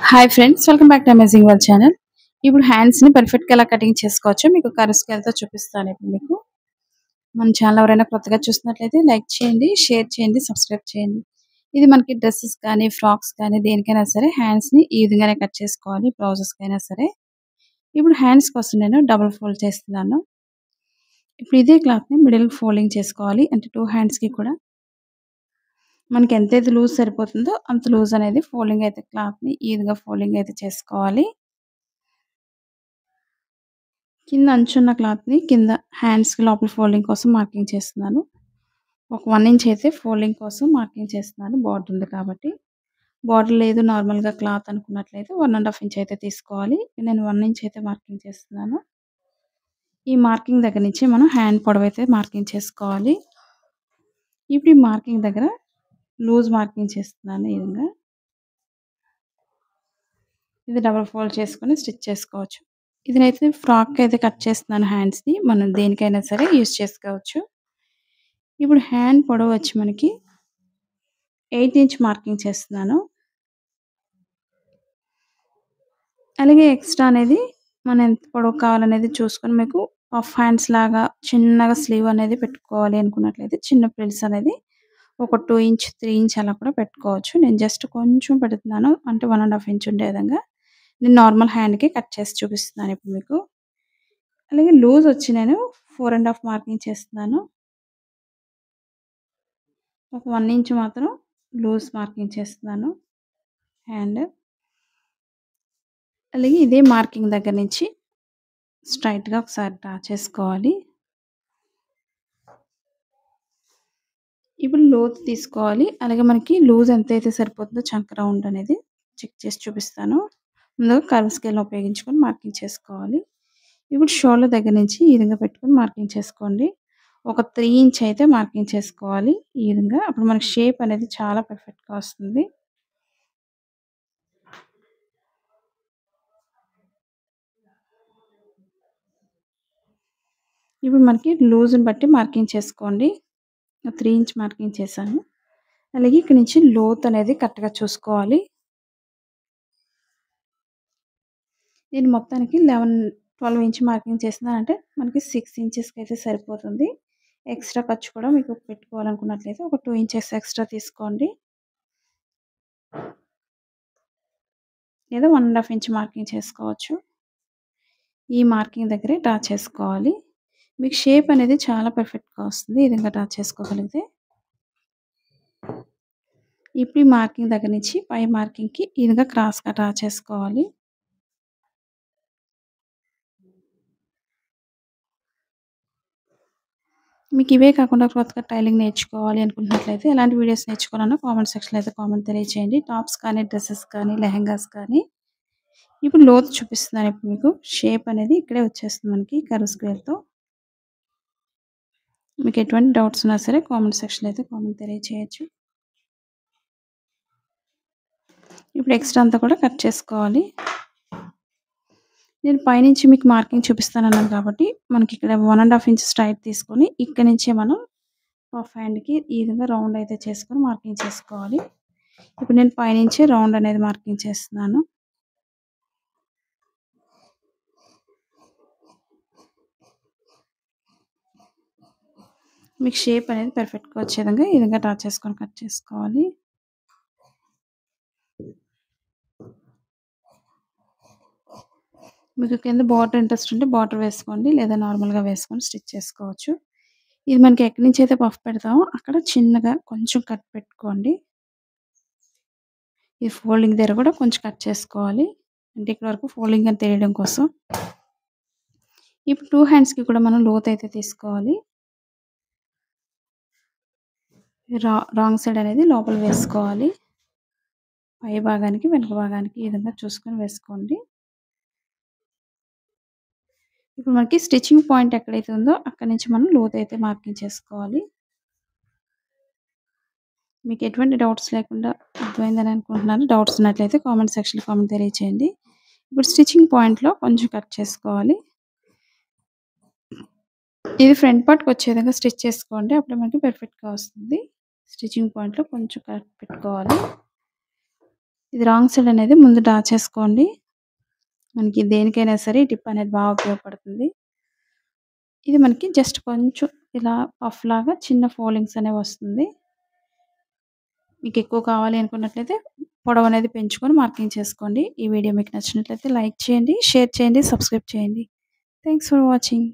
Hi friends, welcome back to amazing world channel. ఇప్పుడు హ్యాండ్స్ని పర్ఫెక్ట్గా ఎలా కటింగ్ చేసుకోవచ్చో మీకు కర్వ్ స్కేల్తో చూపిస్తాను. ఇప్పుడు మీకు మన ఛానల్ ఎవరైనా కొత్తగా చూస్తున్నట్లయితే లైక్ చేయండి, షేర్ చేయండి, సబ్స్క్రైబ్ చేయండి. ఇది మనకి డ్రెస్సెస్ కానీ ఫ్రాక్స్ కానీ దేనికైనా సరే హ్యాండ్స్ని ఈ విధంగానే కట్ చేసుకోవాలి, బ్లౌజెస్కి అయినా సరే. ఇప్పుడు హ్యాండ్స్ కోసం నేను డబుల్ ఫోల్డ్ చేస్తున్నాను. ఇప్పుడు ఇదే క్లాత్ని మిడిల్ ఫోల్డింగ్ చేసుకోవాలి, అంటే టూ హ్యాండ్స్కి కూడా మనకి ఎంతైతే లూజ్ సరిపోతుందో అంత లూజ్ అనేది ఫోల్డింగ్ అయితే క్లాత్ని ఈ విధంగా ఫోల్డింగ్ అయితే చేసుకోవాలి. కింద అంచున్న క్లాత్ని కింద హ్యాండ్స్కి లోపల ఫోల్డింగ్ కోసం మార్కింగ్ చేస్తున్నాను. ఒక 1 ఇంచ్ అయితే ఫోల్డింగ్ కోసం మార్కింగ్ చేస్తున్నాను, బార్డర్ ఉంది కాబట్టి. బార్డర్ లేదు నార్మల్గా క్లాత్ అనుకున్నట్లయితే 1.5 ఇంచ్ అయితే తీసుకోవాలి. నేను 1 ఇంచ్ అయితే మార్కింగ్ చేస్తున్నాను. ఈ మార్కింగ్ దగ్గర నుంచి మనం హ్యాండ్ పొడవు అయితే మార్కింగ్ చేసుకోవాలి. ఇప్పుడు ఈ మార్కింగ్ దగ్గర లూజ్ మార్కింగ్ చేస్తున్నాను. ఈ విధంగా ఇది డబుల్ ఫోల్డ్ చేసుకొని స్టిచ్ చేసుకోవచ్చు. ఇదైతే ఫ్రాక్ అయితే కట్ చేస్తున్నాను హ్యాండ్స్ని, మనం దేనికైనా సరే యూజ్ చేసుకోవచ్చు. ఇప్పుడు హ్యాండ్ పొడవు వచ్చి మనకి 8 ఇంచ్ మార్కింగ్ చేస్తున్నాను. అలాగే ఎక్స్ట్రా అనేది మనం ఎంత పొడవు కావాలనేది చూసుకొని మీకు పఫ్ హ్యాండ్స్ లాగా చిన్నగా స్లీవ్ అనేది పెట్టుకోవాలి అనుకున్నట్లయితే చిన్న ఫ్రిల్స్ అనేది ఒక 2 ఇంచ్ 3 ఇంచ్ అలా కూడా పెట్టుకోవచ్చు. నేను జస్ట్ కొంచెం పెడుతున్నాను, అంటే 1.5 ఇంచ్ ఉండే విధంగా నేను నార్మల్ హ్యాండ్కి కట్ చేసి చూపిస్తున్నాను ఇప్పుడు మీకు. అలాగే లూజ్ వచ్చి నేను 4.5 మార్కింగ్ చేస్తున్నాను. ఒక 1 ఇంచ్ మాత్రం లూజ్ మార్కింగ్ చేస్తున్నాను హ్యాండ్. అలాగే ఇదే మార్కింగ్ దగ్గర నుంచి స్ట్రైట్గా ఒకసారి డ్రా చేసుకోవాలి. ఇప్పుడు లోతు తీసుకోవాలి. అలాగే మనకి లూజ్ ఎంతైతే సరిపోతుందో చంక రౌండ్ అనేది చెక్ చేసి చూపిస్తాను. ముందుగా కర్వ్ స్కేల్ ఉపయోగించుకొని మార్కింగ్ చేసుకోవాలి. ఇప్పుడు షోల్డర్ దగ్గర నుంచి ఈ విధంగా పెట్టుకొని మార్కింగ్ చేసుకోండి. ఒక 3 ఇంచ్ అయితే మార్కింగ్ చేసుకోవాలి ఈ విధంగా. అప్పుడు మనకి షేప్ అనేది చాలా పర్ఫెక్ట్గా వస్తుంది. ఇప్పుడు మనకి లూజ్ని బట్టి మార్కింగ్ చేసుకోండి. 3 ఇంచ్ మార్కింగ్ చేశాను. అలాగే ఇక్కడ నుంచి లోత్ అనేది కరెక్ట్గా చూసుకోవాలి. నేను మొత్తానికి 12 ఇంచ్ మార్కింగ్ చేస్తున్నానంటే మనకి 6 ఇంచెస్కి అయితే సరిపోతుంది. ఎక్స్ట్రా ఖర్చు కూడా మీకు పెట్టుకోవాలనుకున్నట్లయితే ఒక 2 ఇంచెస్ ఎక్స్ట్రా తీసుకోండి, లేదా 1.5 ఇంచ్ మార్కింగ్ చేసుకోవచ్చు. ఈ మార్కింగ్ దగ్గరే డ్రా చేసుకోవాలి. మీకు షేప్ అనేది చాలా పర్ఫెక్ట్గా వస్తుంది ఈ విధంగా డ్రా చేసుకోగలిగితే. ఇప్పుడు ఈ మార్కింగ్ దగ్గర నుంచి పై మార్కింగ్కి ఈ విధంగా క్రాస్గా డ్రా చేసుకోవాలి. మీకు ఇవే కాకుండా కొత్తగా టైలింగ్ నేర్చుకోవాలి అనుకుంటున్నట్లయితే ఎలాంటి వీడియోస్ నేర్చుకోవాలన్నా కామెంట్ సెక్షన్లో అయితే కామెంట్ తెలియజేయండి. టాప్స్ కానీ, డ్రెస్సెస్ కానీ, లెహెంగాస్ కానీ. ఇప్పుడు లోతు చూపిస్తున్నాను. ఇప్పుడు మీకు షేప్ అనేది ఇక్కడే వచ్చేస్తుంది మనకి కర్వ్ స్క్వేర్తో. మీకు ఎటువంటి డౌట్స్ ఉన్నా సరే కామెంట్ సెక్షన్లో అయితే కామెంట్ తెలియజేయచ్చు. ఇప్పుడు ఎక్స్ట్రా అంతా కూడా కట్ చేసుకోవాలి. నేను పైనుంచి మీకు మార్కింగ్ చూపిస్తానన్నాను కాబట్టి మనకి ఇక్కడ 1.5 ఇంచ్ స్ట్రైట్ తీసుకొని ఇక్కడ నుంచే మనం పఫ్ హ్యాండ్కి ఈ విధంగా రౌండ్ అయితే చేసుకొని మార్కింగ్ చేసుకోవాలి. ఇప్పుడు నేను పైనుంచి రౌండ్ అనేది మార్కింగ్ చేస్తున్నాను. మీకు షేప్ అనేది పర్ఫెక్ట్గా వచ్చే విధంగా ఈ విధంగా డ్రా చేసుకొని కట్ చేసుకోవాలి. మీకు కింద బార్డర్ ఇంట్రెస్ట్ ఉంటే బార్డర్ వేసుకోండి, లేదా నార్మల్గా వేసుకొని స్టిచ్ చేసుకోవచ్చు. ఇది మనకి ఎక్కడి నుంచి అయితే పఫ్ పెడతామో అక్కడ చిన్నగా కొంచెం కట్ పెట్టుకోండి. ఈ ఫోల్డింగ్ దగ్గర కూడా కొంచెం కట్ చేసుకోవాలి, అంటే ఇక్కడ వరకు ఫోల్డింగ్ అని తెలియడం కోసం. ఇప్పుడు 2 హ్యాండ్స్కి కూడా మనం లోత్ అయితే తీసుకోవాలి. రాంగ్ సైడ్ అనేది లోపల వేసుకోవాలి. పై భాగానికి వెనుక భాగానికి ఈ విధంగా చూసుకొని వేసుకోండి. ఇప్పుడు మనకి స్టిచ్చింగ్ పాయింట్ ఎక్కడైతే ఉందో అక్కడి నుంచి మనం లోత్ అయితే మార్కింగ్ చేసుకోవాలి. మీకు ఎటువంటి డౌట్స్ లేకుండా అర్థమైందని అనుకుంటున్నాను. డౌట్స్ ఉన్నట్లయితే కామెంట్ సెక్షన్లో కామెంట్ తెలియజేయండి. ఇప్పుడు స్టిచ్చింగ్ పాయింట్లో కొంచెం కట్ చేసుకోవాలి. ఇది ఫ్రంట్ పార్ట్కి వచ్చే విధంగా స్టిచ్ చేసుకోండి, అప్పుడు మనకి పర్ఫెక్ట్గా వస్తుంది. స్టిచ్చింగ్ పాయింట్లో కొంచెం కట్ పెట్టుకోవాలి. ఇది రాంగ్ సైడ్ అనేది ముందు డ్రా చేసుకోండి. మనకి దేనికైనా సరే ఈ టిప్ అనేది బాగా ఉపయోగపడుతుంది. ఇది మనకి జస్ట్ కొంచెం ఇలా పఫ్ లాగా చిన్న ఫోల్డింగ్స్ అనేవి వస్తుంది. మీకు ఎక్కువ కావాలి అనుకున్నట్లయితే పొడవు అనేది పెంచుకొని మార్కింగ్ చేసుకోండి. ఈ వీడియో మీకు నచ్చినట్లయితే లైక్ చేయండి, షేర్ చేయండి, సబ్స్క్రైబ్ చేయండి. Thanks for watching.